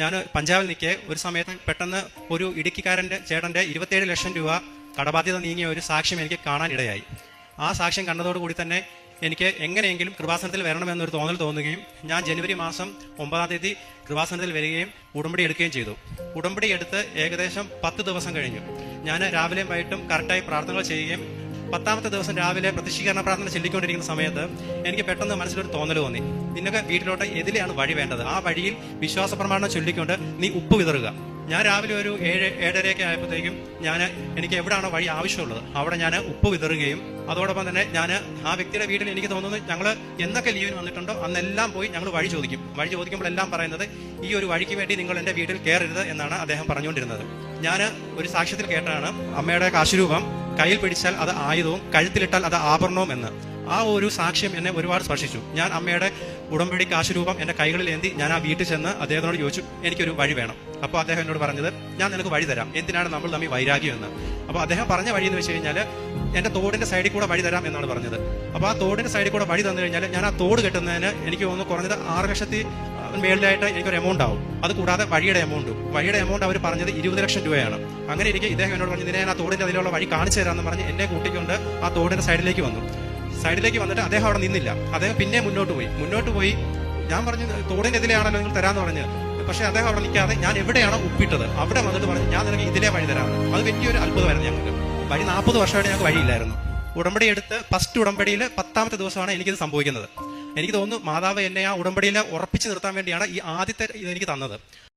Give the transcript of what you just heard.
ഞാൻ പഞ്ചാബിൽ നിൽക്കെ ഒരു സമയത്ത് പെട്ടെന്ന് ഒരു ഇടുക്കിക്കാരൻ്റെ ചേട്ടൻ്റെ 27 ലക്ഷം രൂപ കടബാധ്യത നീങ്ങിയ ഒരു സാക്ഷ്യം എനിക്ക് കാണാനിടയായി. ആ സാക്ഷ്യം കണ്ടതോടുകൂടി തന്നെ എനിക്ക് എങ്ങനെയെങ്കിലും കൃപാസനത്തിൽ വരണമെന്നൊരു തോന്നൽ തോന്നുകയും ഞാൻ ജനുവരി മാസം 9-ാം തീയതി കൃപാസനത്തിൽ വരികയും ഉടമ്പടി എടുക്കുകയും ചെയ്തു. ഉടമ്പടി എടുത്ത് ഏകദേശം 10 ദിവസം കഴിഞ്ഞു. ഞാൻ രാവിലെയും വൈകിട്ടും കറക്റ്റായി പ്രാർത്ഥനകൾ ചെയ്യുകയും 10ാമത്തെ ദിവസം രാവിലെ പ്രതിഷ്ഠീകരണ പ്രാർത്ഥന ചൊല്ലിക്കൊണ്ടിരിക്കുന്ന സമയത്ത് എനിക്ക് പെട്ടെന്ന് മനസ്സിലൊരു തോന്നൽ തോന്നി. നിനക്ക് വീട്ടിലോട്ട് എതിലെയാണ് വഴി വേണ്ടത്, ആ വഴിയിൽ വിശ്വാസ പ്രമാണം ചൊല്ലിക്കൊണ്ട് നീ ഉപ്പ് വിതറുക. ഞാൻ രാവിലെ ഒരു 7-7:30 ആയപ്പോഴത്തേക്കും എനിക്ക് എവിടെയാണോ വഴി ആവശ്യമുള്ളത് അവിടെ ഞാൻ ഉപ്പ് വിതറുകയും അതോടൊപ്പം തന്നെ ഞാൻ ആ വ്യക്തിയുടെ വീട്ടിൽ എനിക്ക് തോന്നുന്നു ഞങ്ങൾ എന്നൊക്കെ ലീവിന് വന്നിട്ടുണ്ടോ അന്നെല്ലാം പോയി ഞങ്ങൾ വഴി ചോദിക്കുമ്പോഴെല്ലാം പറയുന്നത് ഈ ഒരു വഴിക്ക് വേണ്ടി നിങ്ങൾ എൻ്റെ വീട്ടിൽ കയറരുത് എന്നാണ് അദ്ദേഹം പറഞ്ഞുകൊണ്ടിരുന്നത്. ഞാൻ ഒരു സാക്ഷ്യത്തിൽ കേട്ടാണ് അമ്മയുടെ കാശുരൂപം കയ്യിൽ പിടിച്ചാൽ അത് ആയുധവും കഴുത്തിലിട്ടാൽ അത് ആഭരണവും എന്ന്. ആ ഒരു സാക്ഷ്യം എന്നെ ഒരുപാട് സ്പർശിച്ചു. ഞാൻ അമ്മയുടെ ഉടമ്പടി കാശുരൂപം എൻ്റെ കൈകളിൽ ഏന്തി ഞാൻ ആ വീട്ടിൽ ചെന്ന് അദ്ദേഹത്തിനോട് ചോദിച്ചു എനിക്കൊരു വഴി വേണം. അപ്പോൾ അദ്ദേഹം എന്നോട് പറഞ്ഞത് ഞാൻ നിനക്ക് വഴി തരാം, എന്തിനാണ് നമ്മൾ തമ്മിൽ വൈരാഗ്യം എന്ന്. അപ്പോൾ അദ്ദേഹം പറഞ്ഞ വഴി എന്ന് വെച്ച് കഴിഞ്ഞാൽ എൻ്റെ തോടിൻ്റെ സൈഡിൽ കൂടെ വഴി തരാം എന്നാണ് പറഞ്ഞത്. അപ്പോൾ ആ തോടിൻ്റെ സൈഡിൽ കൂടെ വഴി തന്നു കഴിഞ്ഞാൽ ഞാൻ ആ തോട് കെട്ടുന്നതിന് എനിക്ക് തോന്നുന്നു കുറഞ്ഞത് 6 ലക്ഷത്തിൽ മേളിലായിട്ട് എനിക്കൊരു എമൗണ്ട് ആവും. അത് കൂടാതെ വഴിയുടെ എമൗണ്ട് അവർ പറഞ്ഞത് 20 ലക്ഷം രൂപയാണ്. അങ്ങനെ ഇരിക്കെ ഇദ്ദേഹം എന്നോട് പറഞ്ഞു ഞാൻ ആ തോടിൻ്റെ അതിലുള്ള വഴി കാണിച്ചു തരാമെന്ന് പറഞ്ഞ് എന്നെ കൂട്ടിക്കൊണ്ട് ആ തോടിൻ്റെ സൈഡിലേക്ക് വന്നിട്ട് അദ്ദേഹം അവിടെ നിന്നില്ല. അദ്ദേഹം പിന്നെ മുന്നോട്ട് പോയി. ഞാൻ പറഞ്ഞു തോടിൻ്റെ ഇതിലെയാണല്ലോ നിങ്ങൾ തരാമെന്ന് പറഞ്ഞ്. പക്ഷേ അദ്ദേഹം അവിടെ നിൽക്കാതെ ഞാൻ എവിടെയാണോ ഉപ്പിട്ടത് അവിടെ വന്നിട്ട് പറഞ്ഞു ഞാൻ നിനക്ക് ഇതിലേ വഴി തരാമെന്ന്. അത് വലിയൊരു അത്ഭുതമായിരുന്നു ഞങ്ങൾക്ക്. വഴി 40 വർഷമായിട്ട് ഞങ്ങൾക്ക് വഴിയില്ലായിരുന്നു. ഉടമ്പടി എടുത്ത് ഫസ്റ്റ് ഉടമ്പടിയിൽ 10ാമത്തെ ദിവസമാണ് എനിക്കിത് സംഭവിക്കുന്നത്. എനിക്ക് തോന്നുന്നു മാതാവ് എന്നെ ആ ഉടമ്പടിയിൽ ഉറപ്പിച്ചു നിർത്താൻ വേണ്ടിയാണ് ഈ ആദ്യത്തെ ഇത് എനിക്ക് തന്നത്.